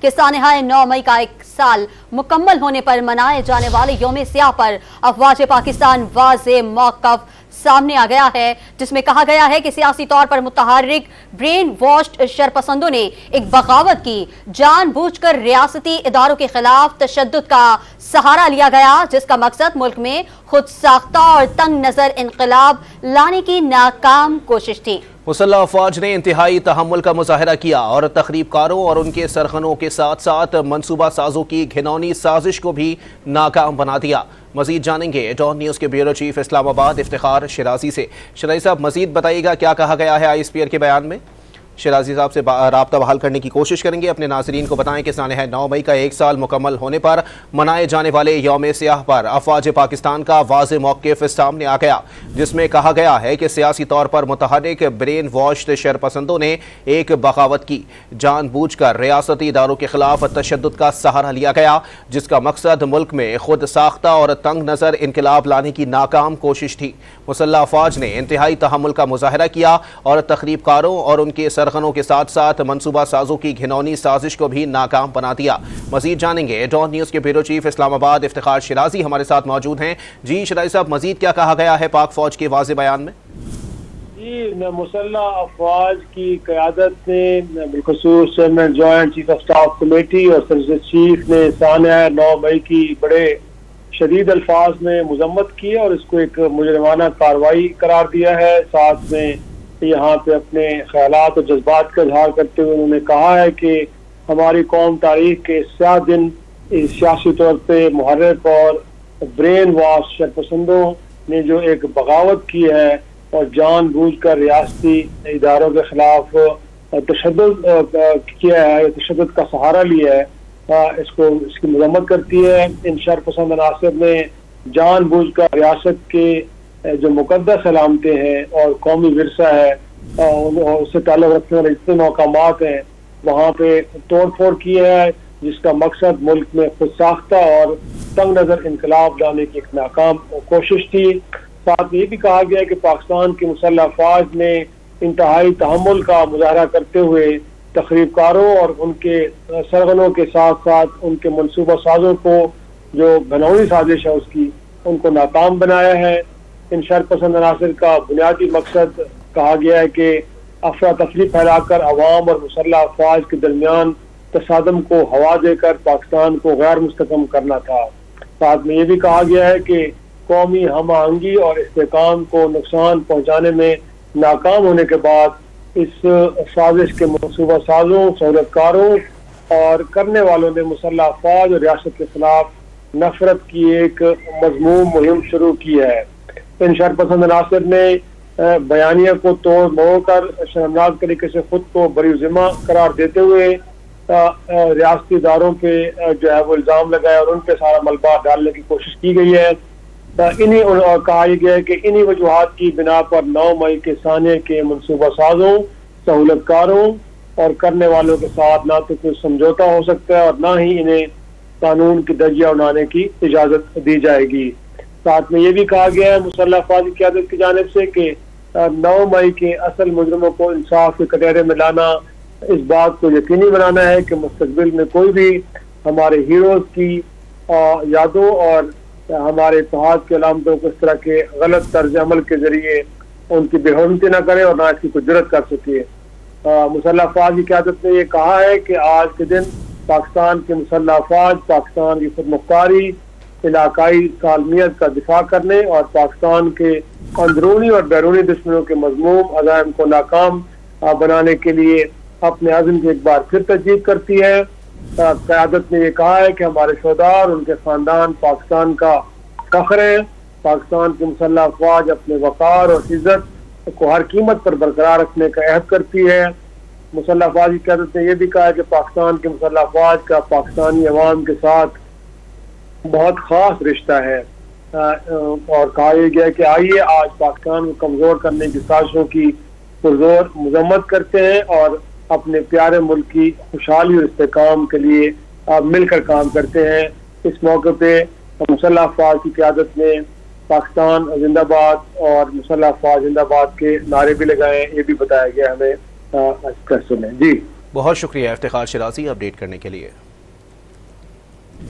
کہ سانحہ 9 مئی کا 1 سال مکمل ہونے پر منائے جانے والے یوم سیاہ پر افواج پاکستان واضح موقف سامنے آ گیا ہے، جس میں کہا گیا ہے کہ سیاسی طور پر متحرک برین واشڈ شرپسندوں نے ایک بغاوت کی، جان بوجھ کر ریاستی اداروں کے خلاف تشدد کا سہارا لیا گیا، جس کا مقصد ملک میں خود ساختہ اور تنگ نظر انقلاب لانے کی ناکام کوشش تھی۔ مسلح افواج نے انتہائی تحمل کا مظاہرہ کیا اور تخریب کاروں اور ان کے سرغنوں کے ساتھ ساتھ منصوبہ سازوں کی گھنونی سازش کو بھی ناکام بنا دیا۔ مزید جانیں گے ڈان نیوز کے بیورو چیف اسلام آباد افتخار شیرازی سے۔ شیرازی صاحب، مزید بتائیے گا کیا کہا گیا ہے آئی ایس پی آر کے بیان میں؟ شیرازی صاحب سے رابطہ بحال کرنے کی کوشش کریں گے۔ اپنے ناظرین کو بتائیں کہ سانحہ 9 مئی کا 1 سال مکمل ہونے پر منائے جانے والے یوم سیاہ پر افواج پاکستان کا واضح موقف سامنے آ گیا، جس میں کہا گیا ہے کہ سیاسی طور پر متحرک برین واشڈ شرپسندوں نے ایک بغاوت کی، جان بوجھ کر ریاستی اداروں کے خلاف تشدد کا سہارا لیا گیا، جس کا مقصد ملک میں خود ساختہ اور تنگ نظر انقلاب لانے کی ناکام کوشش تھی۔ مسلح افواج نے انتہائی تحمل کا مظاہرہ کیا اور تخریب کاروں اور ان کے سرغنوں کے ساتھ ساتھ منصوبہ سازوں کی گھنونی سازش کو بھی ناکام بنا دیا۔ مزید جانیں گے ڈان نیوز کے بیورو چیف اسلام آباد افتخار شیرازی ہمارے ساتھ موجود ہیں۔ جی شیرازی صاحب، مزید کیا کہا گیا ہے پاک فوج کے واضح بیان میں؟ جی، مسلح افواج کی قیادت نے بالخصوص chairman joint chief of staff committee اور سرجن چیف نے سانحہ 9 مئی کی بڑے شدید الفاظ میں مذمت کی اور اس کو ایک مجرمانہ کارروائی قرار دیا ہے۔ ساتھ میں یہاں پہ اپنے خیالات اور جذبات کا اظہار کرتے ہوئے انہوں نے کہا ہے کہ ہماری قوم تاریخ کے سیاہ دن سیاسی طور پہ محرک اور برین واش شرپسندوں نے جو ایک بغاوت کی ہے اور جان بوجھ کر ریاستی اداروں کے خلاف تشدد کیا ہے، تشدد کا سہارا لیا ہے، اس کی مذمت کرتی ہے۔ ان شرپسند عناصر نے جان بوجھ کر ریاست کے جو مقدس علامتیں ہیں اور قومی ورثہ ہے اور اس سے تعلق رکھنے والے جتنے مقامات ہیں وہاں پہ توڑ پھوڑ کی ہے، جس کا مقصد ملک میں خود ساختہ اور تنگ نظر انقلاب لانے کی ایک ناکام کوشش تھی۔ ساتھ یہ بھی کہا گیا کہ پاکستان کی مسلح افواج نے انتہائی تحمل کا مظاہرہ کرتے ہوئے تخریب کاروں اور ان کے سرغنوں کے ساتھ ساتھ ان کے منصوبہ سازوں کو جو گھنونی سازش ہے اس کی ان کو ناکام بنایا ہے۔ ان شرپسند عناصر کا بنیادی مقصد کہا گیا ہے کہ افراتفری پھیلا کر عوام اور مسلح افواج کے درمیان تصادم کو ہوا دے کر پاکستان کو غیر مستحکم کرنا تھا۔ ساتھ میں یہ بھی کہا گیا ہے کہ قومی ہم آہنگی اور استحکام کو نقصان پہنچانے میں ناکام ہونے کے بعد اس سازش کے منصوبہ سازوں، سہولت کاروں اور کرنے والوں نے مسلح افواج اور ریاست کے خلاف نفرت کی ایک مذموم مہم شروع کی ہے۔ ان شرپسند عناصر نے بیانیہ کو توڑ موڑ کر شرمناک طریقے سے خود کو بری ذمہ قرار دیتے ہوئے ریاستی اداروں پہ جو ہے وہ الزام لگائے اور ان پہ سارا ملبہ ڈالنے کی کوشش کی گئی ہے۔ کہا گیا ہے کہ انہی وجوہات کی بنا پر 9 مئی کے سانحے کے منصوبہ سازوں، سہولت کاروں اور کرنے والوں کے ساتھ نہ تو کوئی سمجھوتا ہو سکتا ہے اور نہ ہی انہیں قانون کی درجہ اڑانے کی اجازت دی جائے گی۔ ساتھ میں یہ بھی کہا گیا ہے مسلح افواج کی قیادت کی جانب سے کہ 9 مئی کے اصل مجرموں کو انصاف کے کٹہرے میں لانا، اس بات کو یقینی بنانا ہے کہ مستقبل میں کوئی بھی ہمارے ہیروز کی یادوں اور ہمارے اتحاد کے علامتوں کو اس طرح کے غلط طرز عمل کے ذریعے ان کی بے حرمتی نہ کرے اور نہ اس کی کوئی جرت کر سکے۔ مسلح افواج کی قیادت نے یہ کہا ہے کہ آج کے دن پاکستان کے مسلح افواج پاکستان کی خود مختاری، علاقائی سالمیت کا دفاع کرنے اور پاکستان کے اندرونی اور بیرونی دشمنوں کے مذموم عزائم کو ناکام بنانے کے لیے اپنے عزم کی ایک بار پھر تجدید کرتی ہے۔ قیادت نے یہ کہا ہے کہ ہمارے شہداء اور ان کے خاندان پاکستان کا فخر ہے۔ پاکستان کی مسلح افواج اپنے وقار اور عزت کو ہر قیمت پر برقرار رکھنے کا عہد کرتی ہے۔ مسلح افواج کی قیادت نے یہ بھی کہا ہے کہ پاکستان کی مسلح افواج کا پاکستانی عوام کے ساتھ بہت خاص رشتہ ہے اور کہا یہ گیا کہ آئیے آج پاکستان کو کمزور کرنے کی سازشوں کی پرزور مذمت کرتے ہیں اور اپنے پیارے ملک کی خوشحالی اور استحکام کے لیے مل کر کام کرتے ہیں۔ اس موقع پہ مسلح افواج کی قیادت نے پاکستان زندہ باد اور مسلح افواج زندہ باد کے نعرے بھی لگائے، یہ بھی بتایا گیا ہمیں پریس میں۔ جی بہت شکریہ افتخار شرازی اپڈیٹ کرنے کے لیے.